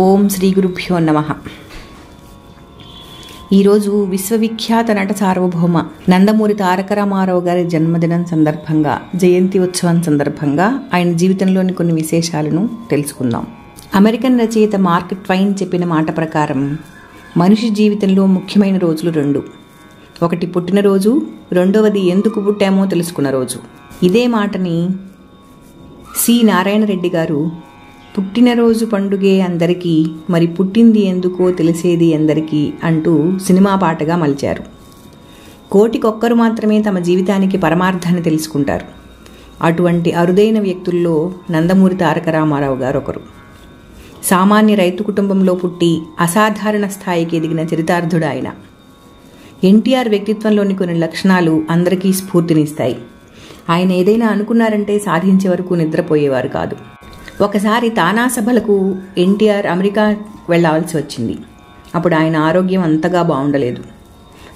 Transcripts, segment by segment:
ఓం శ్రీ గురుభ్యో నమః. ఈరోజు విశ్వవిఖ్యాత నట సార్వభౌమ నందమూరి తారక రామారావు గారి జన్మదినం సందర్భంగా, జయంతి ఉత్సవం సందర్భంగా ఆయన జీవితంలోని కొన్ని విశేషాలను తెలుసుకుందాం. అమెరికన్ రచయిత మార్క్ ట్వైన్ చెప్పిన మాట ప్రకారం మనిషి జీవితంలో ముఖ్యమైన రోజులు రెండు. ఒకటి పుట్టినరోజు, రెండవది ఎందుకు పుట్టామో తెలుసుకున్న రోజు. ఇదే మాటని సి నారాయణ రెడ్డి గారు పుట్టినరోజు పండుగే అందరికీ, మరి పుట్టింది ఎందుకో తెలిసేది అందరికీ అంటూ సినిమా పాటగా మలిచారు. కోటికొక్కరు మాత్రమే తమ జీవితానికి పరమార్థాన్ని తెలుసుకుంటారు. అటువంటి అరుదైన వ్యక్తుల్లో నందమూరి తారక రామారావు గారు ఒకరు. సామాన్య రైతు కుటుంబంలో పుట్టి అసాధారణ స్థాయికి ఎదిగిన చరితార్థుడు ఆయన. ఎన్టీఆర్ వ్యక్తిత్వంలోని కొన్ని లక్షణాలు అందరికీ స్ఫూర్తినిస్తాయి. ఆయన ఏదైనా అనుకున్నారంటే సాధించే వరకు నిద్రపోయేవారు కాదు. ఒకసారి తానా సభలకు ఎన్టీఆర్ అమెరికా వెళ్లాల్సి వచ్చింది. అప్పుడు ఆయన ఆరోగ్యం అంతగా బాగుండలేదు.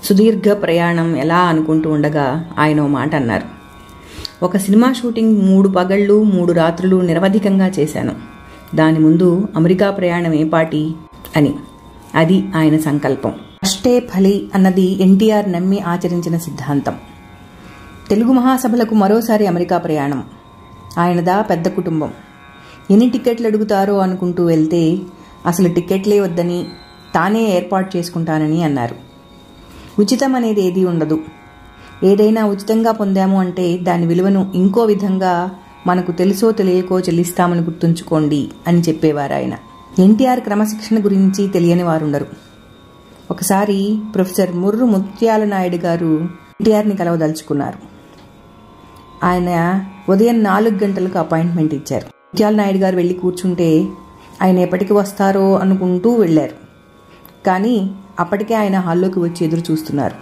సుదీర్ఘ ప్రయాణం ఎలా అనుకుంటూ ఉండగా ఆయన ఓ మాట అన్నారు. ఒక సినిమా షూటింగ్ 3 పగళ్ళు 3 రాత్రులు నిరవధికంగా చేశాను. దాని ముందు అమెరికా ప్రయాణం ఏపాటి అని. అది ఆయన సంకల్పం. కష్టే ఫలి అన్నది ఎన్టీఆర్ నమ్మి ఆచరించిన సిద్ధాంతం. తెలుగు మహాసభలకు మరోసారి అమెరికా ప్రయాణం. ఆయనదా పెద్ద కుటుంబం. ఎన్ని టికెట్లు అడుగుతారో అనుకుంటూ వెళ్తే అసలు టికెట్లే వద్దని తానే ఏర్పాటు చేసుకుంటానని అన్నారు. ఉచితం అనేది ఏదీ ఉండదు. ఏదైనా ఉచితంగా పొందాము అంటే దాని విలువను ఇంకో విధంగా మనకు తెలుసో తెలియకో చెల్లిస్తామని గుర్తుంచుకోండి అని చెప్పేవారు ఆయన. ఎన్టీఆర్ క్రమశిక్షణ గురించి తెలియని వారుండరు. ఒకసారి ప్రొఫెసర్ ముర్రు ముత్యాల నాయుడు గారు ఎన్టీఆర్ని కలవదలుచుకున్నారు. ఆయన ఉదయం 4 గంటలకు అపాయింట్మెంట్ ఇచ్చారు. ముత్యాల నాయుడు గారు వెళ్ళి కూర్చుంటే ఆయన ఎప్పటికి వస్తారో అనుకుంటూ వెళ్ళారు. కానీ అప్పటికే ఆయన హాల్లోకి వచ్చి ఎదురు చూస్తున్నారు.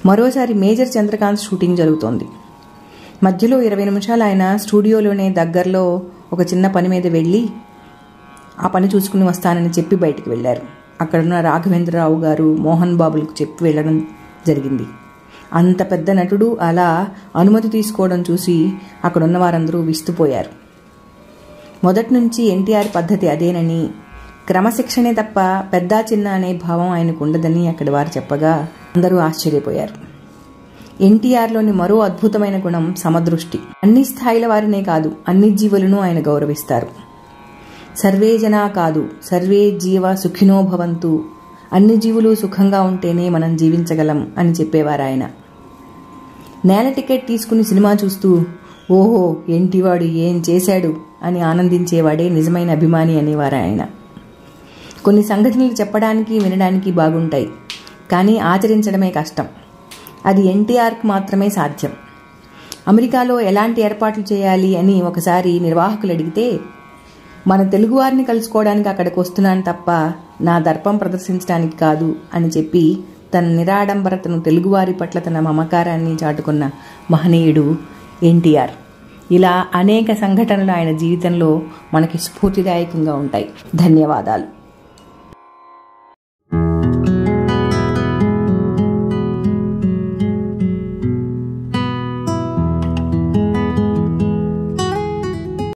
మరోసారి మేజర్ చంద్రకాంత్ షూటింగ్ జరుగుతోంది. మధ్యలో 20 నిమిషాలు ఆయన స్టూడియోలోనే దగ్గరలో ఒక చిన్న పని మీద వెళ్ళి ఆ పని చూసుకుని వస్తానని చెప్పి బయటికి వెళ్ళారు. అక్కడున్న రాఘవేంద్రరావు గారు మోహన్ బాబులకు చెప్పి వెళ్ళడం జరిగింది. అంత పెద్ద నటుడు అలా అనుమతి తీసుకోవడం చూసి అక్కడున్న వారందరూ విస్తుపోయారు. మొదటి నుంచి ఎన్టీఆర్ పద్ధతి అదేనని, క్రమశిక్షణే తప్ప పెద్ద చిన్న అనే భావం ఆయనకు ఉండదని అక్కడి వారు చెప్పగా అందరూ ఆశ్చర్యపోయారు. ఎన్టీఆర్లోని మరో అద్భుతమైన గుణం సమదృష్టి. అన్ని స్థాయిల వారినే కాదు, అన్ని జీవులను ఆయన గౌరవిస్తారు. సర్వే జనా కాదు, సర్వే జీవ సుఖినో భవంతు. అన్ని జీవులు సుఖంగా ఉంటేనే మనం జీవించగలం అని చెప్పేవారు ఆయన. నేల టికెట్ తీసుకుని సినిమా చూస్తూ ఓహో ఏంటివాడు ఏం చేశాడు అని ఆనందించేవాడే నిజమైన అభిమాని అనేవారు ఆయన. కొన్ని సంఘటనలు చెప్పడానికి వినడానికి బాగుంటాయి, కానీ ఆచరించడమే కష్టం. అది ఎన్టీఆర్కి మాత్రమే సాధ్యం. అమెరికాలో ఎలాంటి ఏర్పాట్లు చేయాలి అని ఒకసారి నిర్వాహకులు అడిగితే, మన తెలుగువారిని కలుసుకోవడానికి అక్కడికి వస్తున్నాను తప్ప నా దర్పం ప్రదర్శించడానికి కాదు అని చెప్పి తన నిరాడంబరతను, తెలుగువారి పట్ల తన మమకారాన్ని చాటుకున్న మహనీయుడు ఎన్టీఆర్. ఇలా అనేక సంఘటనలు ఆయన జీవితంలో మనకి స్ఫూర్తిదాయకంగా ఉంటాయి. ధన్యవాదాలు.